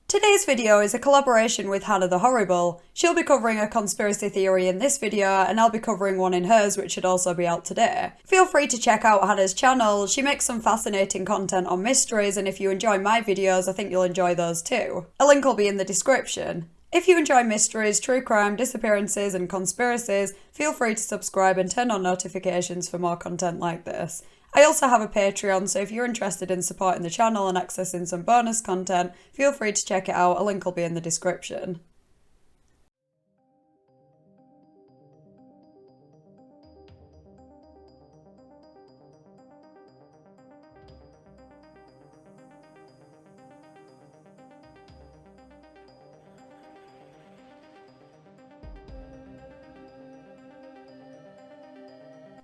Today's video is a collaboration with HannahTheHorrible. She'll be covering a conspiracy theory in this video, and I'll be covering one in hers, which should also be out today. Feel free to check out Hannah's channel. She makes some fascinating content on mysteries, and if you enjoy my videos, I think you'll enjoy those too. A link will be in the description. If you enjoy mysteries, true crime, disappearances, and conspiracies, feel free to subscribe and turn on notifications for more content like this. I also have a Patreon, so if you're interested in supporting the channel and accessing some bonus content, feel free to check it out. A link will be in the description.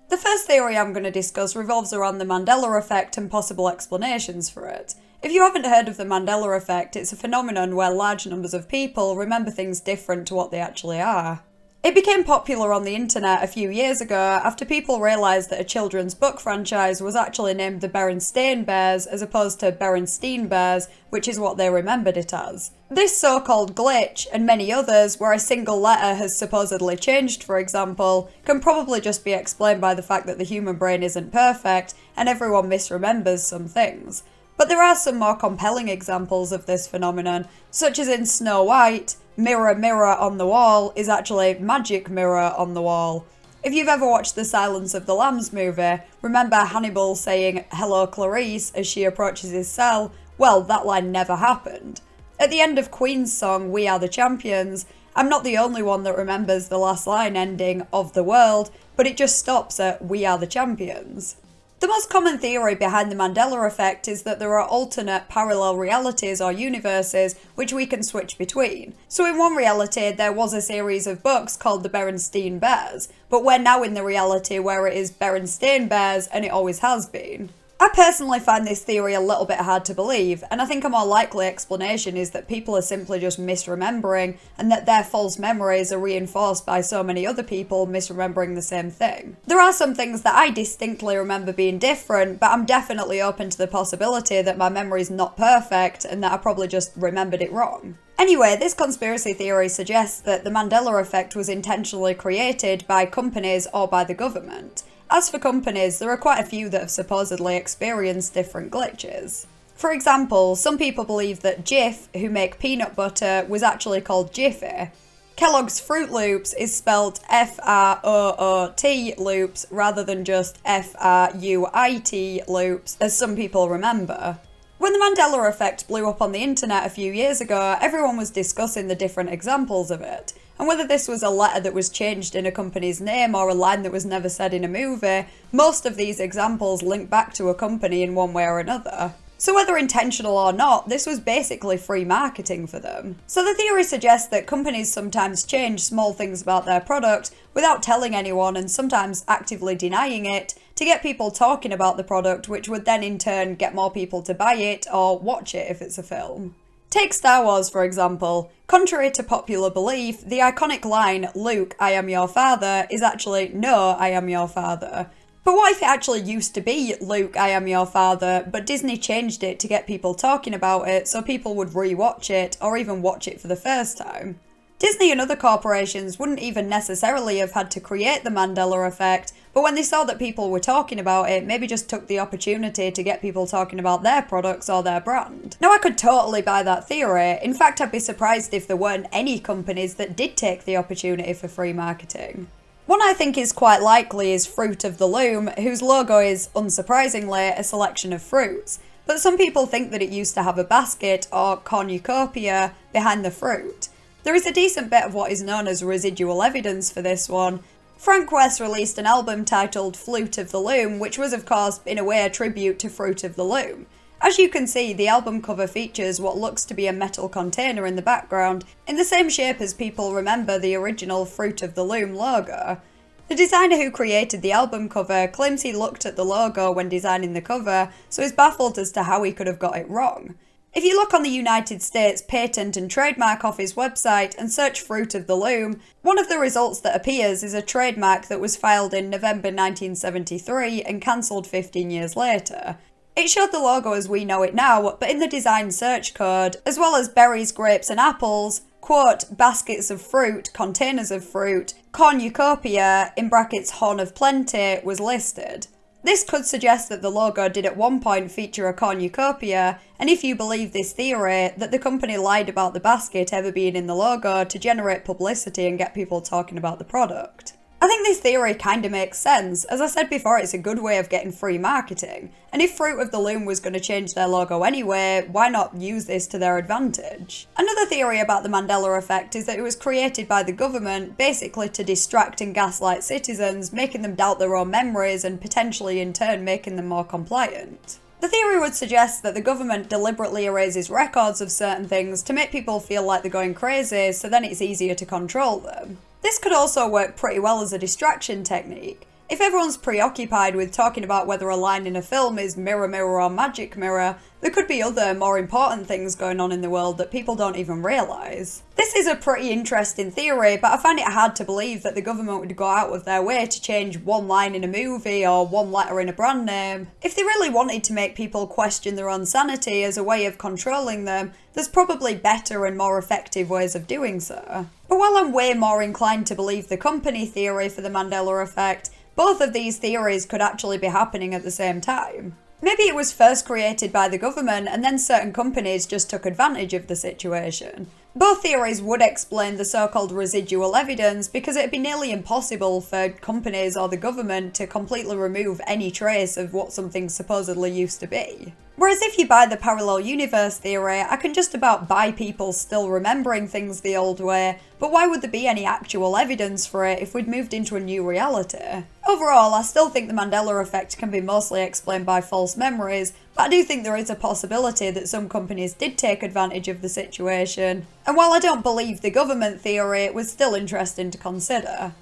The first theory I'm going to discuss revolves around the Mandela Effect and possible explanations for it. If you haven't heard of the Mandela Effect, it's a phenomenon where large numbers of people remember things different to what they actually are. It became popular on the internet a few years ago after people realised that a children's book franchise was actually named the Berenstain Bears as opposed to Berenstein Bears, which is what they remembered it as. This so-called glitch, and many others where a single letter has supposedly changed, for example, can probably just be explained by the fact that the human brain isn't perfect and everyone misremembers some things. But there are some more compelling examples of this phenomenon, such as in Snow White, mirror mirror on the wall is actually magic mirror on the wall. If you've ever watched the Silence of the Lambs movie, remember Hannibal saying "Hello Clarice" as she approaches his cell? Well, that line never happened. At the end of Queen's song "We Are the Champions", I'm not the only one that remembers the last line ending "of the world", but it just stops at "We are the champions". The most common theory behind the Mandela Effect is that there are alternate parallel realities or universes which we can switch between. So in one reality there was a series of books called the Berenstain Bears, but we're now in the reality where it is Berenstain Bears and it always has been. I personally find this theory a little bit hard to believe, and I think a more likely explanation is that people are simply just misremembering and that their false memories are reinforced by so many other people misremembering the same thing. There are some things that I distinctly remember being different, but I'm definitely open to the possibility that my memory's not perfect and that I probably just remembered it wrong. Anyway, this conspiracy theory suggests that the Mandela Effect was intentionally created by companies or by the government. As for companies, there are quite a few that have supposedly experienced different glitches. For example, some people believe that Jif, who make peanut butter, was actually called Jiffy. Kellogg's Fruit Loops is spelled F-R-O-O-T Loops rather than just F-R-U-I-T Loops, as some people remember. When the Mandela Effect blew up on the internet a few years ago, everyone was discussing the different examples of it. And whether this was a letter that was changed in a company's name or a line that was never said in a movie, most of these examples link back to a company in one way or another. So whether intentional or not, this was basically free marketing for them. So the theory suggests that companies sometimes change small things about their product without telling anyone and sometimes actively denying it to get people talking about the product, which would then in turn get more people to buy it or watch it if it's a film. Take Star Wars, for example. Contrary to popular belief, the iconic line, "Luke, I am your father," is actually "No, I am your father." But what if it actually used to be "Luke, I am your father," but Disney changed it to get people talking about it so people would re-watch it or even watch it for the first time? Disney and other corporations wouldn't even necessarily have had to create the Mandela Effect, but when they saw that people were talking about it, maybe just took the opportunity to get people talking about their products or their brand. Now, I could totally buy that theory. In fact, I'd be surprised if there weren't any companies that did take the opportunity for free marketing. One I think is quite likely is Fruit of the Loom, whose logo is, unsurprisingly, a selection of fruits. But some people think that it used to have a basket, or cornucopia, behind the fruit. There is a decent bit of what is known as residual evidence for this one. Frank West released an album titled Flute of the Loom, which was of course in a way a tribute to Fruit of the Loom. As you can see, the album cover features what looks to be a metal container in the background, in the same shape as people remember the original Fruit of the Loom logo. The designer who created the album cover claims he looked at the logo when designing the cover, so is baffled as to how he could have got it wrong. If you look on the United States Patent and Trademark Office website and search Fruit of the Loom, one of the results that appears is a trademark that was filed in November 1973 and cancelled 15 years later. It showed the logo as we know it now, but in the design search code, as well as berries, grapes and apples, quote, baskets of fruit, containers of fruit, cornucopia, in brackets horn of plenty, was listed. This could suggest that the logo did at one point feature a cornucopia, and if you believe this theory, that the company lied about the basket ever being in the logo to generate publicity and get people talking about the product. I think this theory kinda makes sense. As I said before, it's a good way of getting free marketing. And if Fruit of the Loom was going to change their logo anyway, why not use this to their advantage? Another theory about the Mandela Effect is that it was created by the government, basically to distract and gaslight citizens, making them doubt their own memories and potentially in turn making them more compliant. The theory would suggest that the government deliberately erases records of certain things to make people feel like they're going crazy, so then it's easier to control them. This could also work pretty well as a distraction technique. If everyone's preoccupied with talking about whether a line in a film is mirror mirror or magic mirror, there could be other, more important things going on in the world that people don't even realise. This is a pretty interesting theory, but I find it hard to believe that the government would go out of their way to change one line in a movie or one letter in a brand name. If they really wanted to make people question their own sanity as a way of controlling them, there's probably better and more effective ways of doing so. But while I'm way more inclined to believe the company theory for the Mandela Effect, both of these theories could actually be happening at the same time. Maybe it was first created by the government and then certain companies just took advantage of the situation. Both theories would explain the so-called residual evidence because it'd be nearly impossible for companies or the government to completely remove any trace of what something supposedly used to be. Whereas if you buy the parallel universe theory, I can just about buy people still remembering things the old way, but why would there be any actual evidence for it if we'd moved into a new reality? Overall, I still think the Mandela Effect can be mostly explained by false memories, but I do think there is a possibility that some companies did take advantage of the situation. And while I don't believe the government theory, it was still interesting to consider.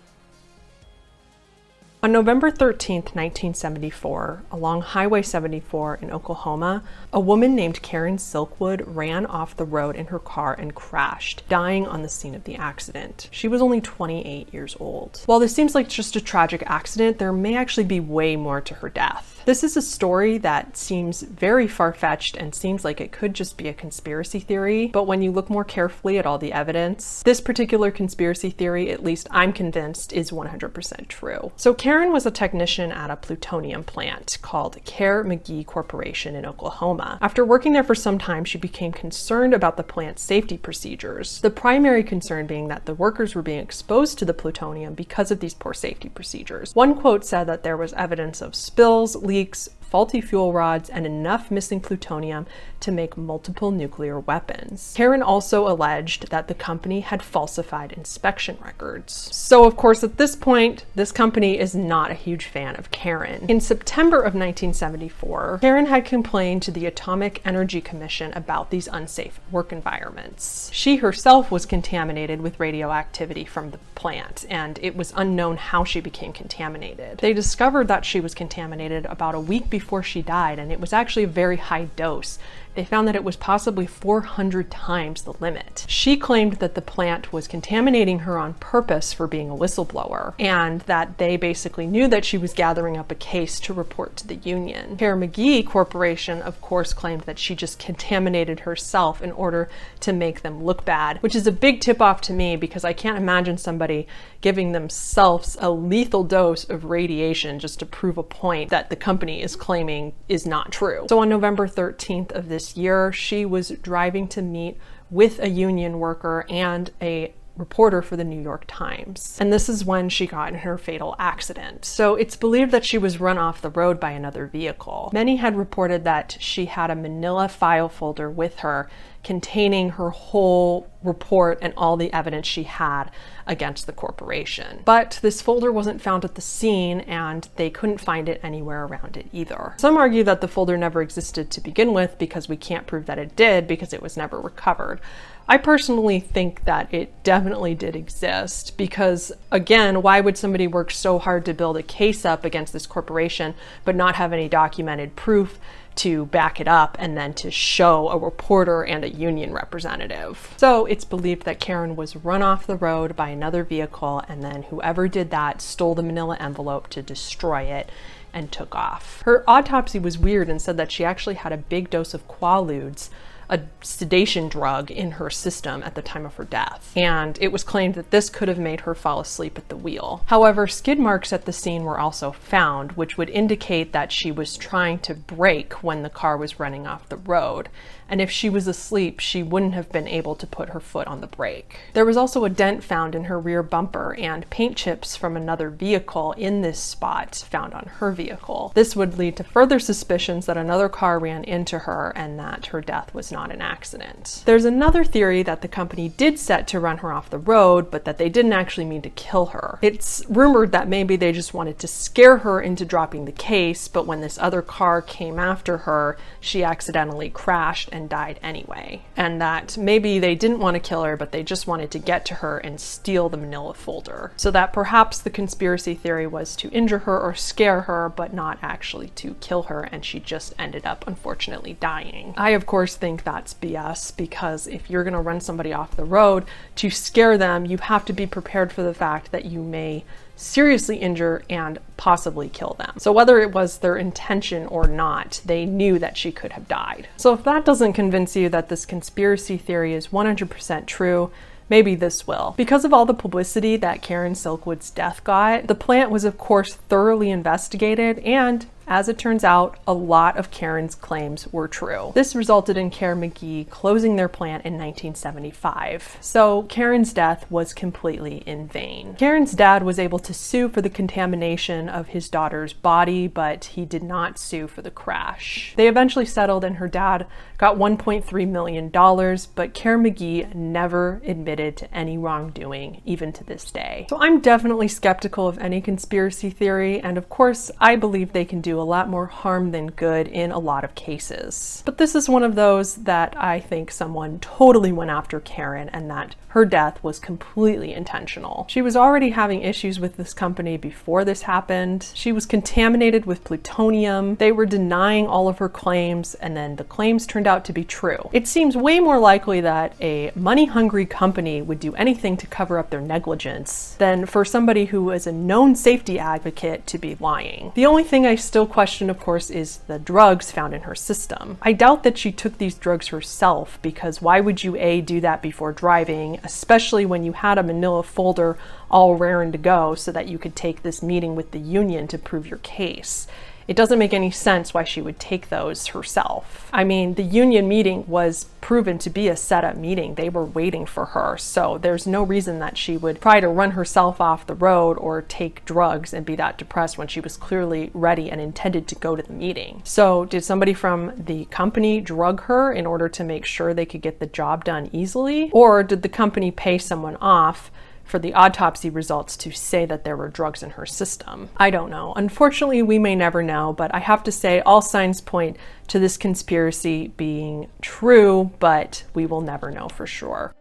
On November 13, 1974, along Highway 74 in Oklahoma, a woman named Karen Silkwood ran off the road in her car and crashed, dying on the scene of the accident. She was only 28 years old. While this seems like just a tragic accident, there may actually be way more to her death. This is a story that seems very far-fetched and seems like it could just be a conspiracy theory, but when you look more carefully at all the evidence, this particular conspiracy theory, at least I'm convinced, is 100% true. So Karen was a technician at a plutonium plant called Kerr-McGee Corporation in Oklahoma. After working there for some time, she became concerned about the plant's safety procedures. The primary concern being that the workers were being exposed to the plutonium because of these poor safety procedures. One quote said that there was evidence of spills, leaks, faulty fuel rods, and enough missing plutonium to make multiple nuclear weapons. Karen also alleged that the company had falsified inspection records. So of course at this point, this company is not a huge fan of Karen. In September of 1974, Karen had complained to the Atomic Energy Commission about these unsafe work environments. She herself was contaminated with radioactivity from the plant, and it was unknown how she became contaminated. They discovered that she was contaminated about a week before she died, and it was actually a very high dose. They found that it was possibly 400 times the limit. She claimed that the plant was contaminating her on purpose for being a whistleblower, and that they basically knew that she was gathering up a case to report to the union. Kerr-McGee Corporation, of course, claimed that she just contaminated herself in order to make them look bad, which is a big tip-off to me because I can't imagine somebody giving themselves a lethal dose of radiation just to prove a point that the company is claiming is not true. So on November 13th of this year, she was driving to meet with a union worker and a reporter for the New York Times. And this is when she got in her fatal accident. So it's believed that she was run off the road by another vehicle. Many had reported that she had a manila file folder with her containing her whole report and all the evidence she had against the corporation. But this folder wasn't found at the scene, and they couldn't find it anywhere around it either. Some argue that the folder never existed to begin with because we can't prove that it did because it was never recovered. I personally think that it definitely did exist because, again, why would somebody work so hard to build a case up against this corporation but not have any documented proof to back it up and then to show a reporter and a union representative? So it's believed that Karen was run off the road by another vehicle, and then whoever did that stole the manila envelope to destroy it, and took off. Her autopsy was weird and said that she actually had a big dose of Quaaludes, a sedation drug, in her system at the time of her death, and it was claimed that this could have made her fall asleep at the wheel. However, skid marks at the scene were also found, which would indicate that she was trying to brake when the car was running off the road, and if she was asleep, she wouldn't have been able to put her foot on the brake. There was also a dent found in her rear bumper and paint chips from another vehicle in this spot found on her vehicle. This would lead to further suspicions that another car ran into her and that her death was not an accident. There's another theory that the company did set to run her off the road, but that they didn't actually mean to kill her. It's rumored that maybe they just wanted to scare her into dropping the case, but when this other car came after her, she accidentally crashed and died anyway. And that maybe they didn't want to kill her, but they just wanted to get to her and steal the manila folder. So that perhaps the conspiracy theory was to injure her or scare her, but not actually to kill her, and she just ended up unfortunately dying. I, of course, think that's BS, because if you're going to run somebody off the road to scare them, you have to be prepared for the fact that you may seriously injure and possibly kill them. So whether it was their intention or not, they knew that she could have died. So if that doesn't convince you that this conspiracy theory is 100% true, maybe this will. Because of all the publicity that Karen Silkwood's death got, the plant was of course thoroughly investigated, and as it turns out, a lot of Karen's claims were true. This resulted in Kerr-McGee closing their plant in 1975. So Karen's death was completely in vain. Karen's dad was able to sue for the contamination of his daughter's body, but he did not sue for the crash. They eventually settled and her dad got $1.3 million, but Kerr-McGee never admitted to any wrongdoing, even to this day. So I'm definitely skeptical of any conspiracy theory, and of course, I believe they can do a lot more harm than good in a lot of cases. But this is one of those that I think someone totally went after Karen, and that her death was completely intentional. She was already having issues with this company before this happened. She was contaminated with plutonium. They were denying all of her claims, and then the claims turned out to be true. It seems way more likely that a money-hungry company would do anything to cover up their negligence than for somebody who is a known safety advocate to be lying. The only thing I still question, of course, is the drugs found in her system. I doubt that she took these drugs herself, because why would you A, do that before driving, especially when you had a manila folder all raring to go so that you could take this meeting with the union to prove your case? It doesn't make any sense why she would take those herself. I mean, the union meeting was proven to be a setup meeting. They were waiting for her, so there's no reason that she would try to run herself off the road or take drugs and be that depressed when she was clearly ready and intended to go to the meeting. So did somebody from the company drug her in order to make sure they could get the job done easily? Or did the company pay someone off for the autopsy results to say that there were drugs in her system? I don't know. Unfortunately, we may never know, but I have to say all signs point to this conspiracy being true, but we will never know for sure.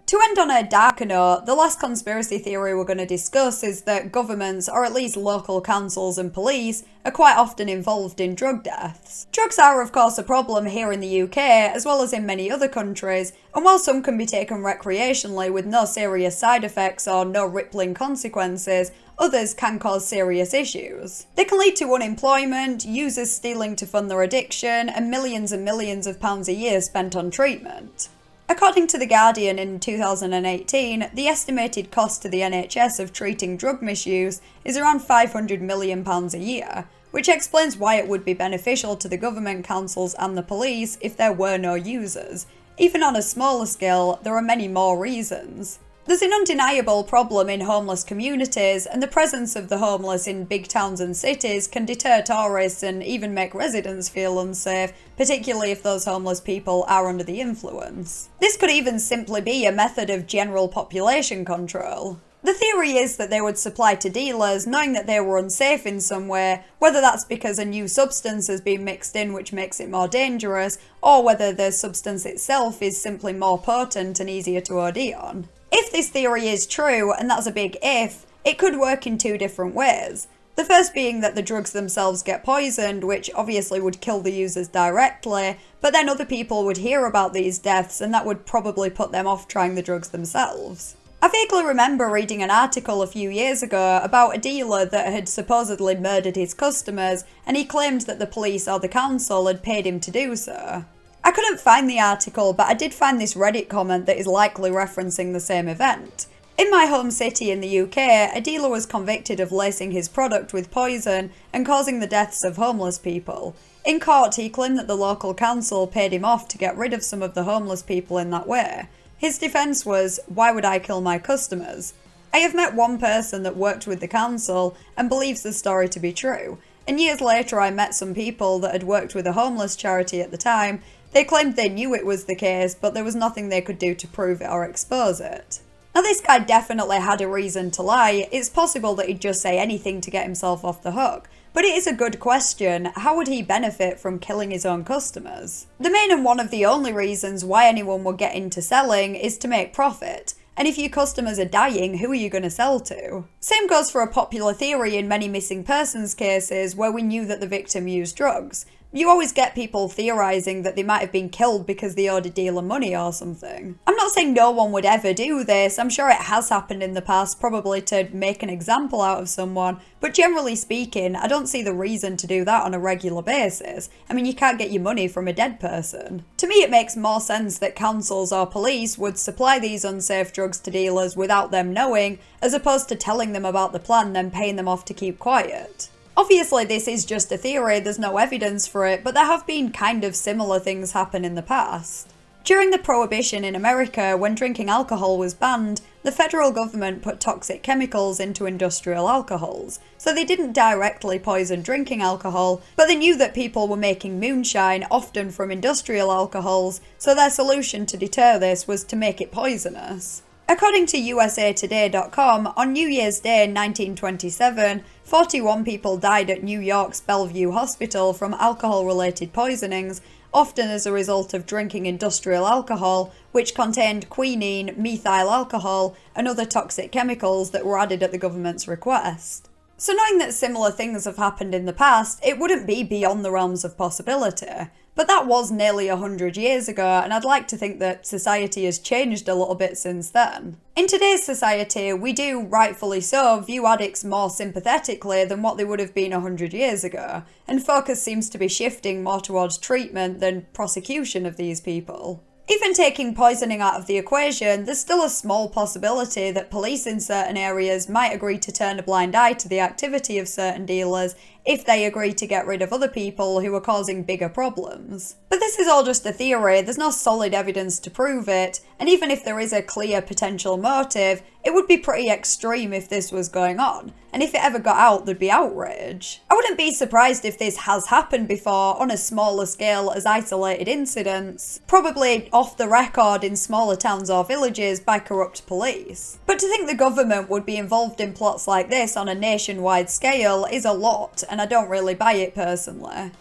To end on a darker note, the last conspiracy theory we're going to discuss is that governments, or at least local councils and police, are quite often involved in drug deaths. Drugs are of course a problem here in the UK, as well as in many other countries, and while some can be taken recreationally with no serious side effects or no rippling consequences, others can cause serious issues. They can lead to unemployment, users stealing to fund their addiction, and millions of pounds a year spent on treatment. According to The Guardian in 2018, the estimated cost to the NHS of treating drug misuse is around £500 million a year, which explains why it would be beneficial to the government, councils and the police if there were no users. Even on a smaller scale, there are many more reasons. There's an undeniable problem in homeless communities, and the presence of the homeless in big towns and cities can deter tourists and even make residents feel unsafe, particularly if those homeless people are under the influence. This could even simply be a method of general population control. The theory is that they would supply to dealers, knowing that they were unsafe in some way, whether that's because a new substance has been mixed in which makes it more dangerous, or whether the substance itself is simply more potent and easier to OD on. If this theory is true, and that's a big if, it could work in two different ways. The first being that the drugs themselves get poisoned, which obviously would kill the users directly, but then other people would hear about these deaths and that would probably put them off trying the drugs themselves. I vaguely remember reading an article a few years ago about a dealer that had supposedly murdered his customers, and he claimed that the police or the council had paid him to do so. I couldn't find the article, but I did find this Reddit comment that is likely referencing the same event. In my home city in the UK, a dealer was convicted of lacing his product with poison and causing the deaths of homeless people. In court, he claimed that the local council paid him off to get rid of some of the homeless people in that way. His defence was, "Why would I kill my customers?" I have met one person that worked with the council and believes the story to be true, and years later I met some people that had worked with a homeless charity at the time. They claimed they knew it was the case, but there was nothing they could do to prove it or expose it. Now this guy definitely had a reason to lie. It's possible that he'd just say anything to get himself off the hook. But it is a good question, how would he benefit from killing his own customers? The main and one of the only reasons why anyone would get into selling is to make profit. And if your customers are dying, who are you going to sell to? Same goes for a popular theory in many missing persons cases where we knew that the victim used drugs. You always get people theorising that they might have been killed because they owed a dealer money or something. I'm not saying no one would ever do this, I'm sure it has happened in the past, probably to make an example out of someone, but generally speaking, I don't see the reason to do that on a regular basis. I mean, you can't get your money from a dead person. To me, it makes more sense that councils or police would supply these unsafe drugs to dealers without them knowing, as opposed to telling them about the plan and then paying them off to keep quiet. Obviously this is just a theory, there's no evidence for it, but there have been kind of similar things happen in the past. During the Prohibition in America, when drinking alcohol was banned, the federal government put toxic chemicals into industrial alcohols. So they didn't directly poison drinking alcohol, but they knew that people were making moonshine, often from industrial alcohols, so their solution to deter this was to make it poisonous. According to USAtoday.com, on New Year's Day 1927, 41 people died at New York's Bellevue Hospital from alcohol-related poisonings, often as a result of drinking industrial alcohol, which contained quinine, methyl alcohol, and other toxic chemicals that were added at the government's request. So knowing that similar things have happened in the past, it wouldn't be beyond the realms of possibility. But that was nearly 100 years ago, and I'd like to think that society has changed a little bit since then. In today's society, we do, rightfully so, view addicts more sympathetically than what they would have been 100 years ago, and focus seems to be shifting more towards treatment than prosecution of these people. Even taking poisoning out of the equation, there's still a small possibility that police in certain areas might agree to turn a blind eye to the activity of certain dealers if they agree to get rid of other people who are causing bigger problems. But this is all just a theory, there's no solid evidence to prove it, and even if there is a clear potential motive, it would be pretty extreme if this was going on, and if it ever got out, there'd be outrage. I wouldn't be surprised if this has happened before on a smaller scale as isolated incidents, probably off the record in smaller towns or villages by corrupt police. But to think the government would be involved in plots like this on a nationwide scale is a lot, and I don't really buy it personally.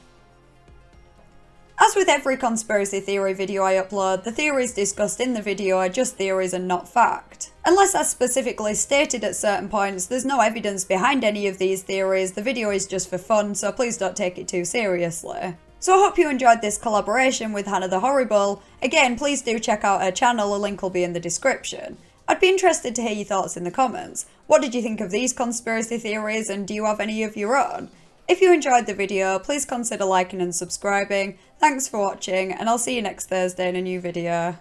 As with every conspiracy theory video I upload, the theories discussed in the video are just theories and not fact. Unless as specifically stated at certain points, there's no evidence behind any of these theories, the video is just for fun, so please don't take it too seriously. So I hope you enjoyed this collaboration with HannahTheHorrible. Again, please do check out her channel, a link will be in the description. I'd be interested to hear your thoughts in the comments. What did you think of these conspiracy theories, and do you have any of your own? If you enjoyed the video, please consider liking and subscribing. Thanks for watching, and I'll see you next Thursday in a new video.